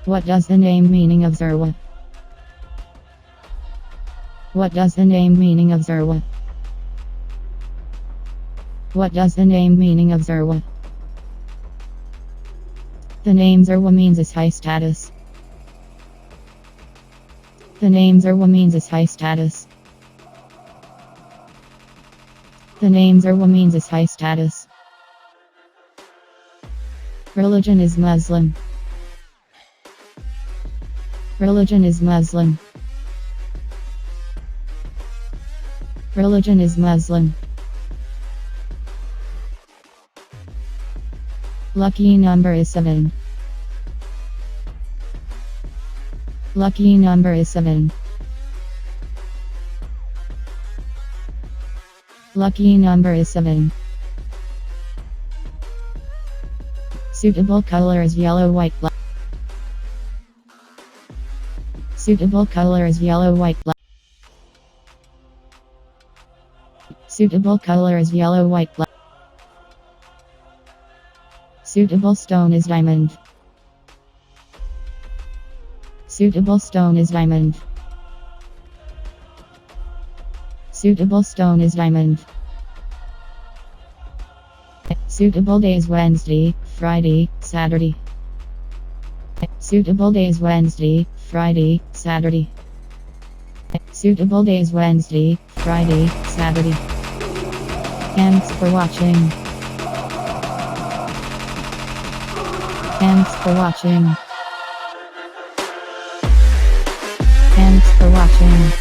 What does the name meaning of Zerwa? What does the name meaning of Zerwa? What does the name meaning of Zerwa? The name Zerwa means is high status. The name Zerwa means is high status. The name Zerwa means is high status. Religion is Muslim. Religion is Muslim. Religion is Muslim. Lucky number is 7. Lucky number is 7. Lucky number is 7. Suitable color is yellow, white, black. Suitable color is yellow, white, black. Suitable color is yellow, white, black. Suitable stone is diamond. Suitable stone is diamond. Suitable stone is diamond. Suitable days Wednesday, Friday, Saturday. Suitable days Wednesday, Friday, Saturday. Suitable days Wednesday, Friday, Saturday. Thanks for watching. Thanks for watching. Thanks for watching.